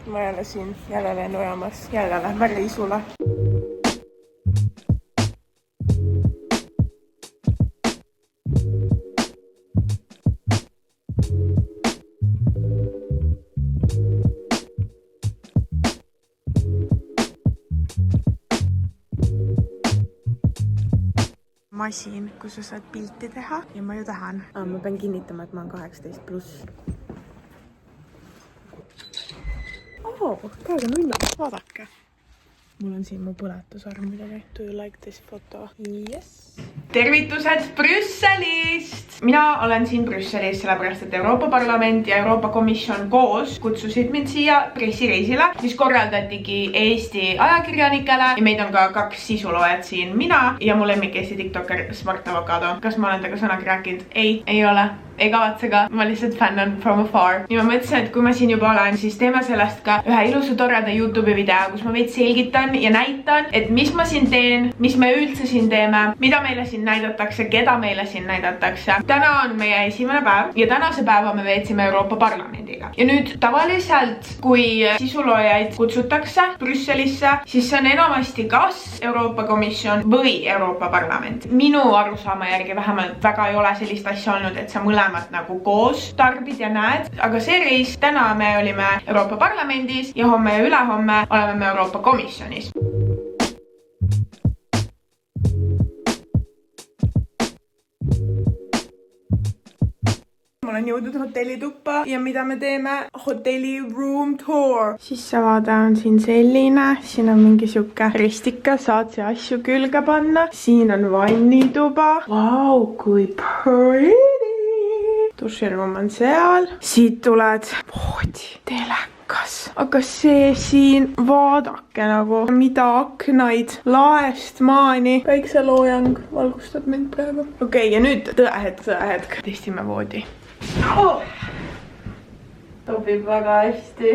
Ma jälle siin, jälle lennujaamas, jälle lähme reisule. Masin, kus sa saad pilti teha ja ma ju tahan. Ma pean kinnitama, et ma olen 18+. Täiega nulla, vaadake. Mul on siin mu põletusarm midagi. Do you like this photo? Yes. Tervitused Brüsselist! Mina olen siin Brüsselis, sellepärast et Euroopa Parlament ja Euroopa Komisjon koos kutsusid mind siia pressireisile, mis korraldatigi Eesti ajakirjanikele ja meid on ka 2 sisuloojad siin, mina ja mu lemmik Eesti tiktoker Smart Avocado. Kas ma olen temaga sõnagi rääkinud? Ei ole. Ei kavatse ka, ma lihtsalt fännan from afar. Ja ma mõtlesin, et kui ma siin juba olen, siis teeme sellest ka ühe ilusa toreda YouTube video, kus ma veid selgitan ja näitan, et mis ma siin teen, mis me üldse siin teeme, mida meile siin näidatakse, keda meile siin näidatakse. Täna on meie esimene päev ja tänase päeva me veetsime Euroopa Parlamendiga. Ja nüüd tavaliselt, kui sisuloojaid kutsutakse Brüsselisse, siis see on enamasti kas Euroopa Komisjon või Euroopa Parlament. Minu arusaama järgi vähemalt väga ei ole sellist asja olnud, et sa mõlemad nagu koos tarbid ja näed. Aga see reis, täna me olime Euroopa Parlamendis ja homme ja ülehomme oleme me Euroopa Komisjonis. Ma olen jõudnud hotellituppa ja mida me teeme? Hotelli room tour. Sissevaade on siin selline. Siin on mingi siuke ristika, saad see asju külge panna. Siin on vannituba. Vau, kui pretty! Duširuum on seal. Siit tuled voodi, telekas. Aga see siin, vaadake nagu, mida aknaid laest maani. Päikseloojang valgustab mind praegu. Okei, ja nüüd tõehetk. Testime voodi. Topib väga hästi.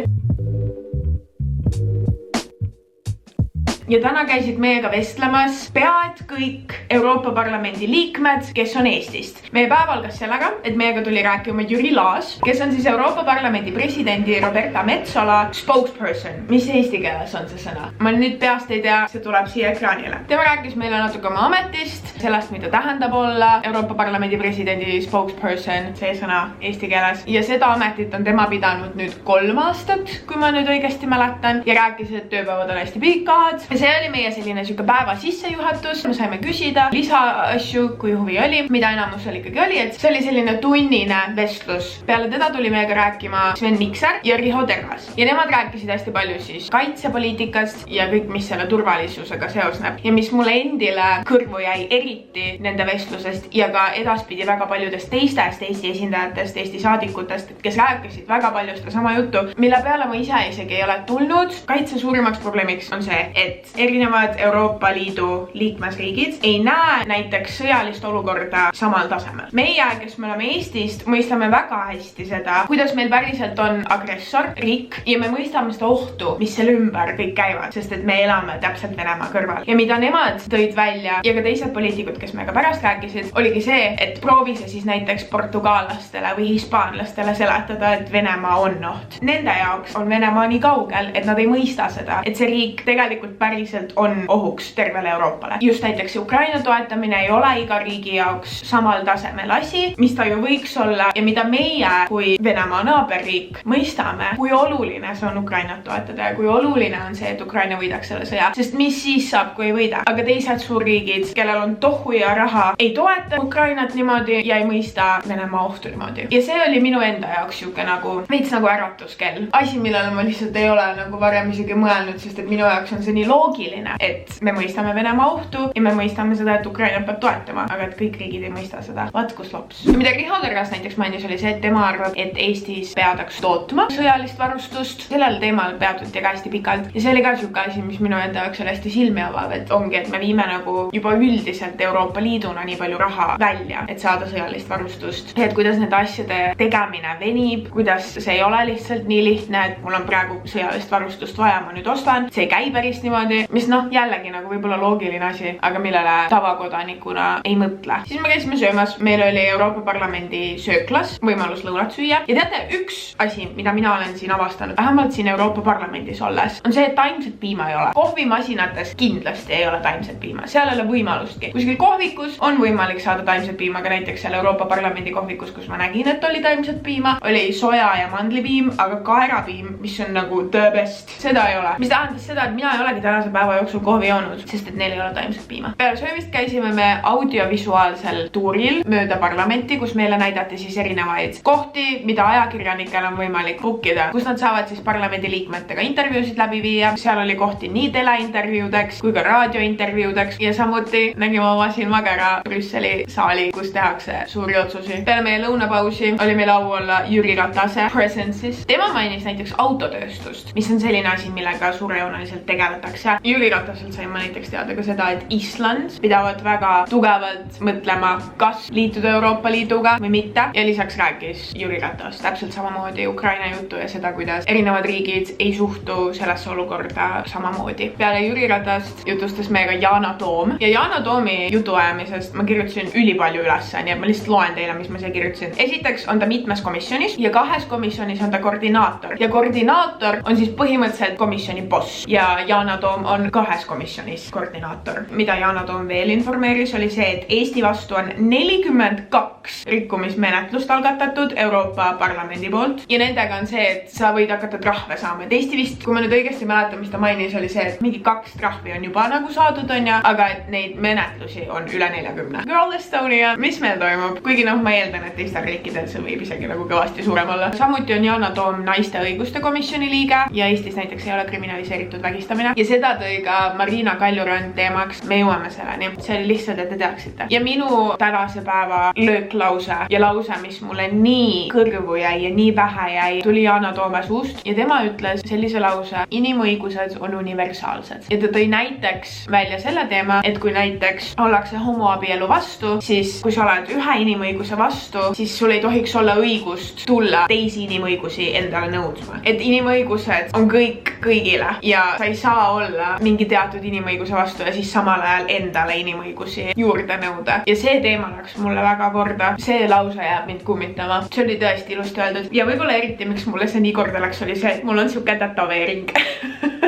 Ja täna käisid meiega vestlemas pead kõik Euroopa Parlamendi liikmed, kes on Eestist. Meie päev algas sellega, et meiega tuli rääkima Jüri Laas, kes on siis Euroopa Parlamendi presidendi Roberta Metsola spokesperson. Mis eesti keeles on see sõna? Ma nüüd peast ei tea, see tuleb siia ekraanile. Tema rääkis meile natuke oma ametist, sellest, mida tähendab olla Euroopa Parlamendi presidendi spokesperson, see sõna eesti keeles. Ja seda ametit on tema pidanud nüüd 3 aastat, kui ma nüüd õigesti mäletan, ja rääkis, et tööpäevad on hästi pikad. See oli meie selline siuke päeva sissejuhatus. Me saime küsida lisaasju, kui huvi oli, mida enamus ikkagi oli, et see oli selline tunnine vestlus. Peale teda tuli meiega rääkima Sven Mikser ja Riho Terras. Ja nemad rääkisid hästi palju siis kaitsepoliitikast ja kõik, mis selle turvalisusega seosneb. Ja mis mulle endile kõrvu jäi eriti nende vestlusest ja ka edaspidi väga paljudest teistest Eesti esindajatest, Eesti saadikutest, kes rääkisid väga palju seda sama juttu, mille peale ma ise isegi ei ole tulnud. Kaitse suurimaks probleemiks on see, et erinevad Euroopa Liidu liikmesriigid ei näe näiteks sõjalist olukorda samal tasemel. Meie, kes me oleme Eestist, mõistame väga hästi seda, kuidas meil päriselt on agressor, riik ja me mõistame seda ohtu, mis selle ümber kõik käivad, sest et me elame täpselt Venemaa kõrval. Ja mida nemad tõid välja ja ka teised poliitikud, kes meiega pärast rääkisid, oligi see, et proovi see siis näiteks portugaallastele või hispaanlastele seletada, et Venemaa on oht. Nende jaoks on Venemaa nii kaugel, et nad ei mõista seda, et see riik tegelikult päriselt on ohuks tervele Euroopale. Just näiteks Ukraina toetamine ei ole iga riigi jaoks samal tasemel asi, mis ta ju võiks olla ja mida meie kui Venemaa naaberriik mõistame, kui oluline see on Ukrainat toetada ja kui oluline on see, et Ukraina võidaks selle sõja. Sest mis siis saab, kui ei võida? Aga teised suurriigid, kellel on tohu ja raha, ei toeta Ukrainat niimoodi ja ei mõista Venemaa ohtu niimoodi. Ja see oli minu enda jaoks siuke nagu veits nagu äratuskell. Asi, millele ma lihtsalt ei ole nagu varem isegi mõelnud, sest et minu jaoks on see nii loogiline, et me mõistame Venemaa ohtu ja me mõistame seda, et Ukraina peab toetama, aga et kõik riigid ei mõista seda. Vaat kus lops. Mida Riho Terras näiteks mainis oli see, et tema arvab, et Eestis peadaks tootma sõjalist varustust. Sellel teemal peatuti ka hästi pikalt ja see oli ka siuke asi, mis minu enda jaoks oli hästi silmi avav, et ongi, et me viime nagu juba üldiselt Euroopa Liiduna nii palju raha välja, et saada sõjalist varustust. Et kuidas nende asjade tegemine venib, kuidas see ei ole lihtsalt nii lihtne, et mul on praegu sõjalist varustust vaja, ma nüüd ostan. See ei käi päris niimoodi komisjoni, mis noh, jällegi nagu võib-olla loogiline asi, aga millele tavakodanikuna ei mõtle. Siis me käisime söömas, meil oli Euroopa Parlamendi sööklas, võimalus lõunat süüa ja teate, üks asi, mida mina olen siin avastanud, vähemalt siin Euroopa Parlamendis olles, on see, et taimset piima ei ole. Kohvimasinates kindlasti ei ole taimset piima, seal ei ole võimalustki. Kuskil kohvikus on võimalik saada taimset piima, aga näiteks seal Euroopa Parlamendi kohvikus, kus ma nägin, et oli taimset piima, oli soja ja mandlipiim, aga kaerapiim, mis on nagu the best, seda ei ole. Mis tähendas seda, et mina ei olegi tänase päeva jooksul kohvi joonud, sest et neil ei ole taimset piima. Peale söömist käisime me audiovisuaalsel tuuril mööda parlamenti, kus meile näidati siis erinevaid kohti, mida ajakirjanikel on võimalik bookida, kus nad saavad siis parlamendi liikmetega intervjuusid läbi viia. Seal oli kohti nii teleintervjuudeks kui ka raadiointervjuudeks ja samuti nägime oma silmaga ära Brüsseli saali, kus tehakse suuri otsusi. Peale meie lõunapausi oli meil au olla Jüri Ratase presence'is. Tema mainis näiteks autotööstust, mis on selline asi, millega suurejooneliselt tegeletakse. Jüri Rataselt sain ma näiteks teada ka seda, et Island pidavad väga tugevalt mõtlema, kas liituda Euroopa Liiduga või mitte. Ja lisaks rääkis Jüri Ratas täpselt samamoodi Ukraina juttu ja seda, kuidas erinevad riigid ei suhtu sellesse olukorda samamoodi. Peale Jüri Ratast jutustas meiega Yana Toom ja Yana Toomi jutuajamisest ma kirjutasin ülipalju ülesse, nii et ma lihtsalt loen teile, mis ma siia kirjutasin. Esiteks on ta mitmes komisjonis ja 2 komisjonis on ta koordinaator ja koordinaator on siis põhimõtteliselt komisjoni boss ja Yana Toom on 2 komisjonis koordinaator. Mida Yana Toom veel informeeris, oli see, et Eesti vastu on 42 rikkumismenetlust algatatud Euroopa Parlamendi poolt ja nendega on see, et sa võid hakata trahve saama. Et Eesti vist, kui ma nüüd õigesti mäletan, mis ta mainis, oli see, et mingi 2 trahvi on juba nagu saadud, on ja, aga et neid menetlusi on üle 40. Girl Estonia, mis meil toimub? Kuigi noh, ma eeldan, et teistel riikides see võib isegi nagu kõvasti suurem olla. Samuti on Yana Toom naiste õiguste komisjoni liige ja Eestis näiteks ei ole kriminaliseeritud vägistamine ja seda tõi ka Marina Kaljurand teemaks. Me jõuame selleni. See oli lihtsalt, et te teaksite. Ja minu tänase päeva lööklause ja lause, mis mulle nii kõrvu jäi ja nii pähe jäi, tuli Yana Toome suust ja tema ütles sellise lause: inimõigused on universaalsed. Ja ta tõi näiteks välja selle teema, et kui näiteks ollakse homoabielu vastu, siis kui sa oled ühe inimõiguse vastu, siis sul ei tohiks olla õigust tulla teisi inimõigusi endale nõudma. Et inimõigused on kõik kõigile ja sa ei saa olla mingi teatud inimõiguse vastu ja siis samal ajal endale inimõigusi juurde nõuda. Ja see teema läks mulle väga korda. See lause jääb mind kummitama. See oli tõesti ilusti öeldud. Ja võib-olla eriti, miks mulle see nii korda läks, oli see, et mul on siuke tätoveering.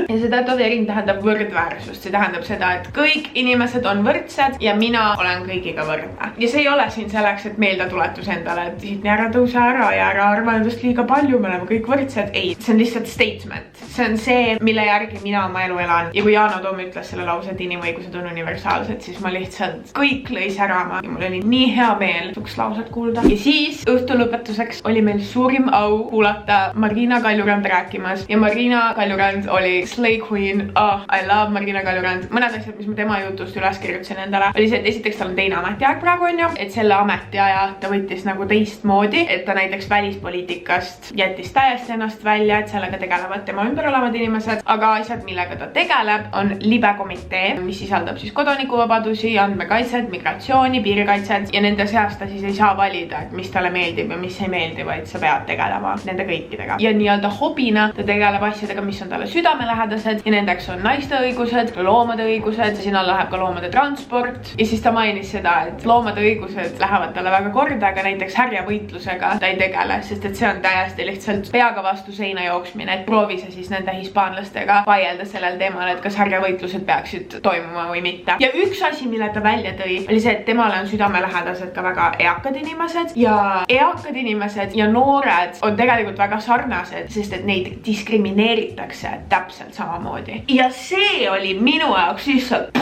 Ja see tätoveering tähendab võrdväärsust. See tähendab seda, et kõik inimesed on võrdsed ja mina olen kõigiga võrdne. Ja see ei ole siin selleks, et meeldetuletus endale, et siit ära tõuse ära ja ära arva endast liiga palju, me oleme kõik võrdsed. Ei, see on lihtsalt statement. See on see, mille järgi mina oma elu elan. Ja kui Yana Toom ütles selle lause, et inimõigused on universaalsed, siis ma lihtsalt kõik lõi särama ja mul oli nii hea meel tuks lauset kuulda. Ja siis õhtu lõpetuseks oli meil suurim au kuulata Marina Kaljurand rääkimas ja Marina Kaljurand oli slay queen. I love Marina Kaljurand. Mõned asjad, mis ma tema jutust üles kirjutasin endale, oli see, et esiteks tal on teine ametiaeg praegu on ju, et selle ametiaja ta võttis nagu teistmoodi, et ta näiteks välispoliitikast jättis täiesti ennast välja, et sellega tegelevad tema ümber olevad inimesed, aga asjad, millega ta tegeleb, on libekomitee, mis sisaldab siis kodanikuvabadusi, andmekaitset, migratsiooni, piirikaitset ja nende seast ta siis ei saa valida, et mis talle meeldib ja mis ei meeldi, vaid sa pead tegelema nende kõikidega. Ja nii-öelda hobina ta tegeleb asjadega, mis on talle südamelähedased ja nendeks on naiste õigused, loomade õigused, sinna läheb ka loomade transport ja siis ta mainis seda, et loomade õigused lähevad talle väga korda, aga näiteks härjavõitlusega ta ei tegele, sest et see on täiesti lihtsalt peaga vastu seina jooksmine, et proovi see siis nende hispaanlastega vaielda sellel teemal, et kas härjavõitlused peaksid toimuma või mitte. Ja üks asi, mille ta välja tõi, oli see, et temale on südamelähedased ka väga eakad inimesed ja noored on tegelikult väga sarnased, sest et neid diskrimineeritakse täpselt samamoodi. Ja see oli minu jaoks lihtsalt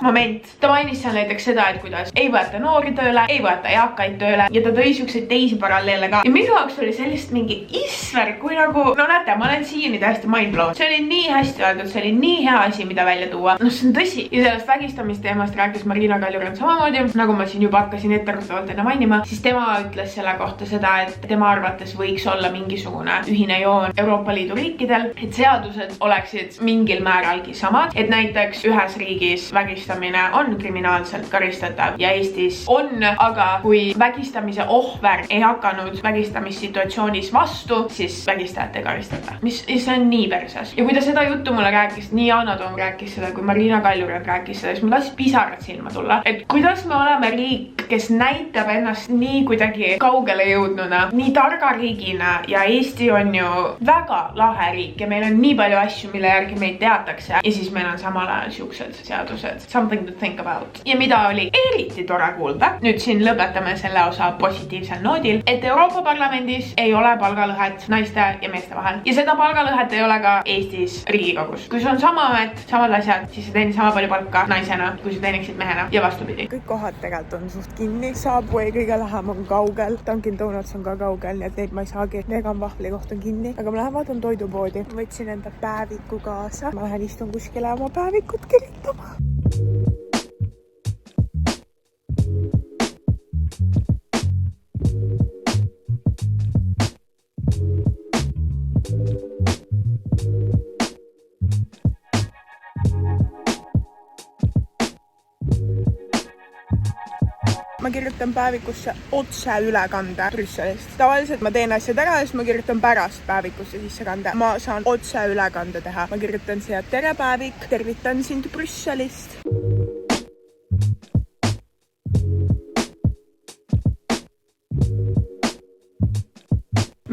moment. Ta mainis seal näiteks seda, et kuidas ei võeta noori tööle, ei võeta eakaid tööle ja ta tõi siukseid teisi paralleele ka. Ja minu jaoks oli sellist mingi isver, kui nagu, no näete, ma olen siiani täiesti mindblown. See oli nii hästi öeldud, see oli nii hea asi, mida välja tuua. No see on tõsi. Ja sellest vägistamisteemast rääkis Marina Kaljurand samamoodi, nagu ma siin juba hakkasin etterustavalt enne mainima, siis tema ütles selle kohta seda, et tema arvates võiks olla mingisugune ühine joon Euroopa Liidu riikidel, et seadused oleksid mingil määralgi samad, et näiteks ühes riigis vägistamine vägistamine on kriminaalselt karistatav ja Eestis on, aga kui vägistamise ohver ei hakanud vägistamissituatsioonis vastu, siis vägistajat ei karistata. See on nii perses. Ja kui ta seda juttu mulle rääkis, nii Yana Toom rääkis seda, kui Marina Kaljurand rääkis seda, siis mul tasis pisarad silma tulla. Et kuidas me oleme riik, kes näitab ennast nii kuidagi kaugele jõudnuna, nii targa riigina ja Eesti on ju väga lahe riik ja meil on nii palju asju, mille järgi meid teatakse ja siis meil on samal ajal siuksed seadused. Something to think about. Ja mida oli eriti tore kuulda, nüüd siin lõpetame selle osa positiivsel noodil, et Euroopa Parlamendis ei ole palgalõhet naiste ja meeste vahel. Ja seda palgalõhet ei ole ka Eestis Riigikogus. Kui sul on sama amet, samad asjad, siis sa teenid sama palju palka naisena, kui sa teeniksid mehena ja vastupidi. Kõik kohad tegelikult on suht kinni. Subway kõige lähem on kaugel. Dunkin Donuts on ka kaugel, nii et neid ma ei saagi. Vegan vahvli koht on kinni. Aga ma lähen vaatan toidupoodi. Võtsin enda päeviku kaasa. Ma lähen istun kuskile oma päevikut kirjutama. Ma kirjutan päevikusse otse ülekande Brüsselist. Tavaliselt ma teen asjad ära ja siis ma kirjutan pärast päevikusse sissekande. Ma saan otse ülekande teha. Ma kirjutan siia tere päevik, tervitan sind Brüsselist.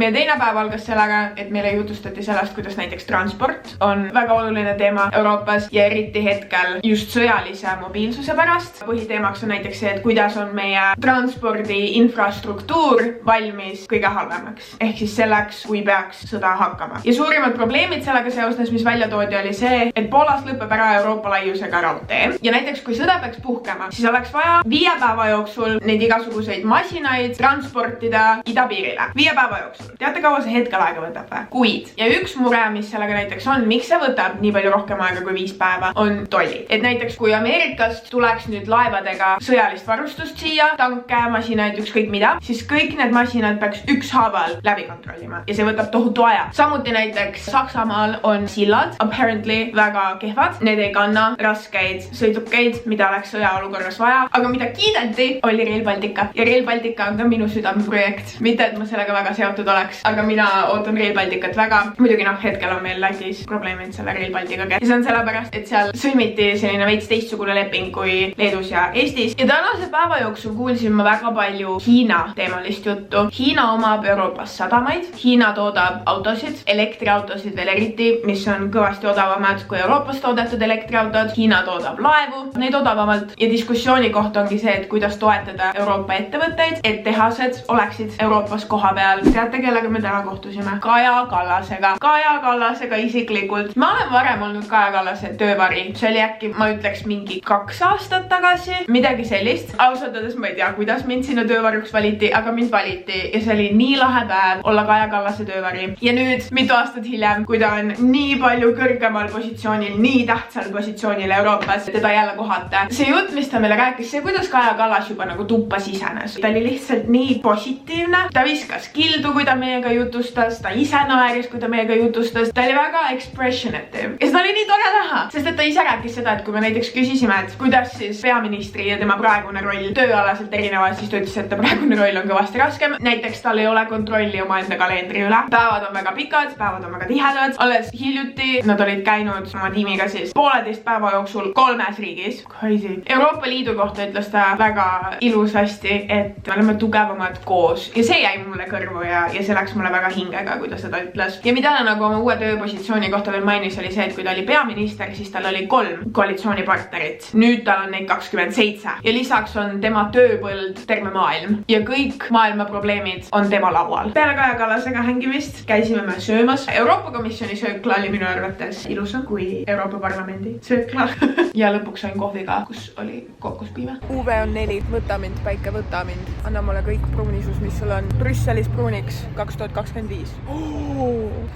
Meie teine päev algas sellega, et meile jutustati sellest, kuidas näiteks transport on väga oluline teema Euroopas ja eriti hetkel just sõjalise mobiilsuse pärast. Põhiteemaks on näiteks see, et kuidas on meie transpordi infrastruktuur valmis kõige halvemaks. Ehk siis selleks, kui peaks sõda hakkama. Ja suurimad probleemid sellega seoses, mis välja toodi, oli see, et Poolas lõpeb ära Euroopa laiusega raudtee. Ja näiteks, kui sõda peaks puhkema, siis oleks vaja 5 päeva jooksul neid igasuguseid masinaid transportida idapiirile. 5 päeva jooksul. Teate, kaua see hetkel aega võtab või? Kuid. Ja üks mure, mis sellega näiteks on, miks see võtab nii palju rohkem aega kui 5 päeva, on tolli. Et näiteks, kui Ameerikast tuleks nüüd laevadega sõjalist varustust siia, tanke, masinaid, ükskõik mida, siis kõik need masinad peaks ükshaaval läbi kontrollima. Ja see võtab tohutu aja. Samuti näiteks Saksamaal on sillad, apparently väga kehvad. Need ei kanna raskeid sõidukeid, mida oleks sõjaolukorras vaja. Aga mida kiideti, oli Rail Baltica. Ja Rail Baltica on ka minu südameprojekt. Mitte, et ma sellega väga seotud oleks. Aga mina ootan Rail Balticat väga. Muidugi hetkel on meil Lätis probleemid selle Rail Balticaga. Ja see on sellepärast, et seal sõlmiti selline veits teistsugune leping kui Leedus ja Eestis. Ja tänase päeva jooksul kuulsin ma väga palju Hiina teemalist juttu. Hiina omab Euroopas sadamaid. Hiina toodab autosid, elektriautosid veel eriti, mis on kõvasti odavamad kui Euroopas toodetud elektriautod. Hiina toodab laevu, neid odavamalt. Ja diskussiooni koht ongi see, et kuidas toetada Euroopa ettevõtteid, et tehased oleksid Euroopas koha peal. Teate, kellega me täna kohtusime? Kaja Kallasega. Kaja Kallasega isiklikult. Ma olen varem olnud Kaja Kallase töövari. See oli äkki, ma ütleks, mingi 2 aastat tagasi. Midagi sellist. Ausalt öeldes ma ei tea, kuidas mind sinna töövarjuks valiti, aga mind valiti. Ja see oli nii lahe päev olla Kaja Kallase töövari. Ja nüüd, mitu aastat hiljem, kui ta on nii palju kõrgemal positsioonil, nii tähtsal positsioonil Euroopas, teda jälle kohata. See jutt, mis ta meile rääkis, see kuidas Kaja Kallas juba nagu tuppa sisenes. Ta oli lihtsalt nii positiivne. Ta viskas kildu, kui ta meiega jutustas, ta ise naeris, kui ta meiega jutustas, ta oli väga expressionative. Ja seda oli nii tore näha, sest et ta ise rääkis seda, et kui me näiteks küsisime, et kuidas siis peaministri ja tema praegune roll tööalaselt erinevad, siis ta ütles, et ta praegune roll on kõvasti raskem. Näiteks tal ei ole kontrolli omaenda kalendri üle. Päevad on väga pikad, päevad on väga tihedad. Alles hiljuti nad olid käinud oma tiimiga siis 1,5 päeva jooksul 3 riigis. Crazy. Euroopa Liidu kohta ütles ta väga ilusasti, et me oleme tugevamad koos. Ja see jäi mulle kõrvu ja see läks mulle väga hingega, kui ta seda ütles. Ja mida ta nagu oma uue tööpositsiooni kohta veel mainis, oli see, et kui ta oli peaminister, siis tal oli 3 koalitsioonipartnerit. Nüüd tal on neid 27. Ja lisaks on tema tööpõld terve maailm. Ja kõik maailma probleemid on tema laual. Peale Kaja Kallasega hängimist käisime me söömas. Euroopa Komisjoni söökla oli minu arvates ilusam kui Euroopa Parlamendi söökla. Ja lõpuks sain kohviga, kus oli kokospiime. UV on 4. Võta mind, päike, võta mind. Anna mulle kõik pruunisus, mis sul on. Brüsselis pruuniks 2025.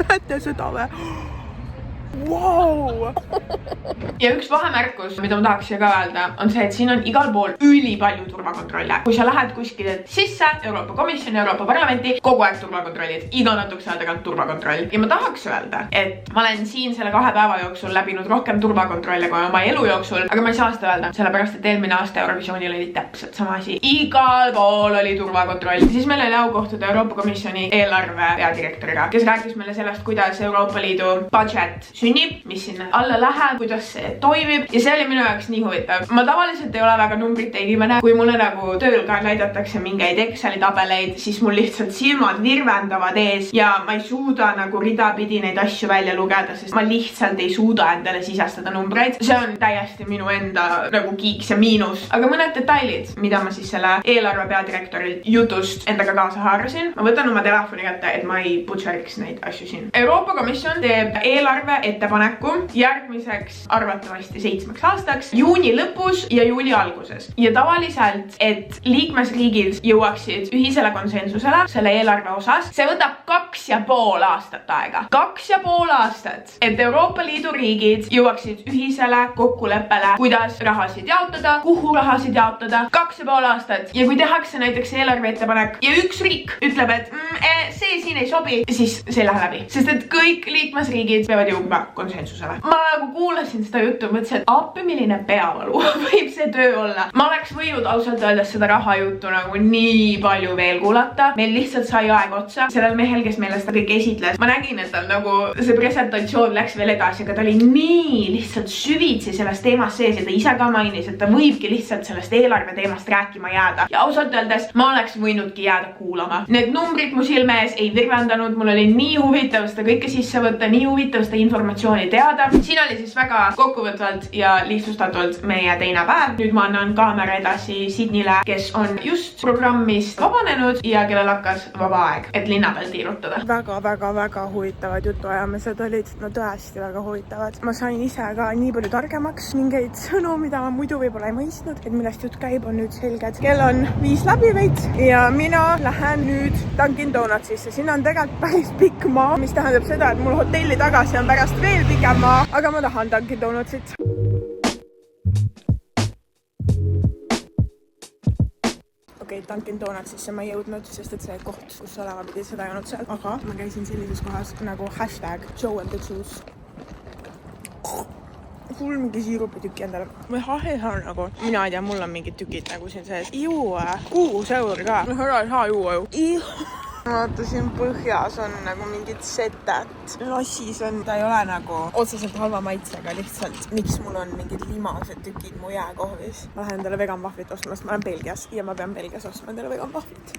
Näete seda või? Wow! Ja üks vahemärkus, mida ma tahaks siia ka öelda, on see, et siin on igal pool ülipalju turvakontrolle. Kui sa lähed kuskile sisse, Euroopa Komisjoni, Euroopa Parlamenti, kogu aeg turvakontrollid, iga natukese aja tagant turvakontroll. Ja ma tahaks öelda, et ma olen siin selle 2 päeva jooksul läbinud rohkem turvakontrolle kui oma elu jooksul, aga ma ei saa seda öelda, sellepärast et eelmine aasta Eurovisioonil oli täpselt sama asi. Igal pool oli turvakontroll. Siis meil oli au kohtuda Euroopa Komisjoni eelarve peadirektoriga, kes rääkis meile sellest, kuidas Euroopa Liidu budget sünnib, mis sinna alla läheb, kuidas see toimib ja see oli minu jaoks nii huvitav. Ma tavaliselt ei ole väga numbrite inimene, kui mulle nagu tööl ka näidatakse mingeid Exceli tabeleid, siis mul lihtsalt silmad virvendavad ees ja ma ei suuda nagu ridapidi neid asju välja lugeda, sest ma lihtsalt ei suuda endale sisestada numbreid. See on täiesti minu enda nagu kiiks ja miinus. Aga mõned detailid, mida ma siis selle eelarve peadirektori jutust endaga kaasa haarasin. Ma võtan oma telefoni kätte, et ma ei butcheriks neid asju siin. Euroopa Komisjon teeb eelarve ettepaneku järgmiseks arvatavasti 7 aastaks, juuni lõpus ja juuli alguses. Ja tavaliselt, et liikmesriigid jõuaksid ühisele konsensusele selle eelarve osas, see võtab 2,5 aastat aega. 2,5 aastat, et Euroopa Liidu riigid jõuaksid ühisele kokkuleppele, kuidas rahasid jaotada, kuhu rahasid jaotada. 2,5 aastat. Ja kui tehakse näiteks eelarve ettepanek ja üks riik ütleb, et see siin ei sobi, siis see ei lähe läbi. Sest et kõik liikmesriigid peavad jõudma konsensusele. Ma nagu kuulasin seda juttu, mõtlesin, et appi milline peavalu võib see töö olla. Ma oleks võinud ausalt öeldes seda raha juttu nagu nii palju veel kuulata. Meil lihtsalt sai aeg otsa. Sellel mehel, kes meile seda kõik esitles, ma nägin, et tal nagu see presentatsioon läks veel edasi, aga ta oli nii lihtsalt süvitsi sellest teemast sees ja ta ise ka mainis, et ta võibki lihtsalt sellest eelarve teemast rääkima jääda. Ja ausalt öeldes ma oleks võinudki jääda kuulama. Need numbrid mu silme ees ei virvendanud, mul oli nii huvitav seda kõike sisse võtta, nii huvitav seda informatsiooni teada. Siin oli siis väga kokkuvõtvalt ja lihtsustatult meie teine päev. Nüüd ma annan kaamera edasi Sydneyle, kes on just programmist vabanenud ja kellel hakkas vaba aeg, et linna peal tiirutada. Väga huvitavad jutuajamised olid, no tõesti väga huvitavad. Ma sain ise ka nii palju targemaks, mingeid sõnu, mida ma muidu võib-olla ei mõistnud, et millest jutt käib, on nüüd selged. Kell on 5 läbi veits ja mina lähen nüüd Dunkin Donutsisse. Siin on tegelikult päris pikk maa, mis tähendab seda, et mul hotelli tagasi on pärast veel pikem maa, aga ma tahan Dunkin Donutsit. Dunkin Donutsisse ma ei jõudnud, sest et see koht, kus olema pidi, seda ei olnud seal. Aga ma käisin sellises kohas nagu #Joe and the Juice. Mul mingi siirupitüki endale. Või hahe on nagu. Mina ei tea, mul on mingid tükid nagu siin sees. 6 € ka. Ära ei saa juua ju. Vaata, siin põhjas on nagu mingid setet. Lassis on, ta ei ole nagu otseselt halva maitsega, lihtsalt miks mul on mingid limased tükid mu jääkohvis. Ma lähen endale vegan vahvit ostma, sest ma olen Belgias ja ma pean Belgias ostma endale vegan vahvit.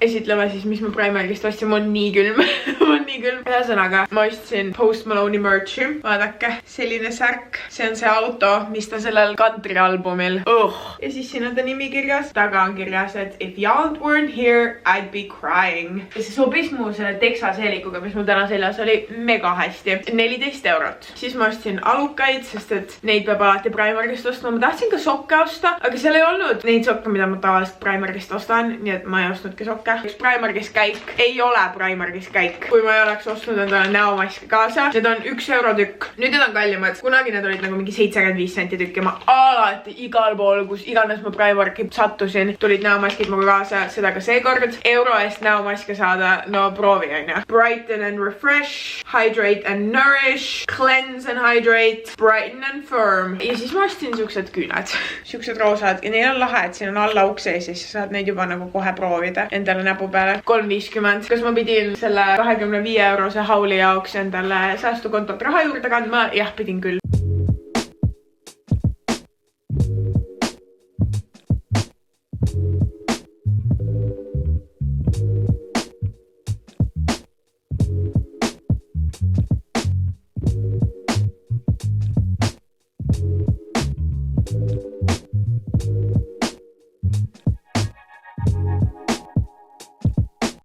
Esitleme siis, mis ma Primarkist ostsin, mul on nii külm. Ühesõnaga, ma ostsin Post Malone'i merch'i. Vaadake, selline särk. See on see auto, mis ta sellel country albumil. Ja siis siin on ta nimikirjas. Taga on kirjas, et if y'all weren't here, I'd be crying. Ja see sobis mu selle Texas eelikuga, mis mul täna seljas oli mega hästi. 14 €. Siis ma ostsin alukaid, sest et neid peab alati Primarkist ostma. Ma tahtsin ka sokke osta, aga seal ei olnud neid sokke, mida ma tavaliselt Primarkist ostan. Nii et ma ei ostnudki sokke. Üks Primarkis käik ei ole Primarkis käik. Kui ma ei oleks ostnud endale näomaske kaasa, need on 1 € tükk. Nüüd need on kallimad. Kunagi need olid nagu mingi 75 senti tükk ja ma alati igal pool, kus iganes ma Primarki sattusin, tulid näomaskid muga kaasa. Seda ka seekord. Euro eest näomaske saada, no proovi on. Brighten and refresh, hydrate and nourish, cleanse and hydrate, brighten and firm. Ja siis ma ostsin siuksed küüned. Siuksed roosad ja neil on lahe, et siin on alla ukse ja siis saad neid juba nagu kohe proovida endale näpu peale. 3,50. Kas ma pidin selle 25 € hauli jaoks endale säästukontot raha juurde kandma? Jah, pidin küll.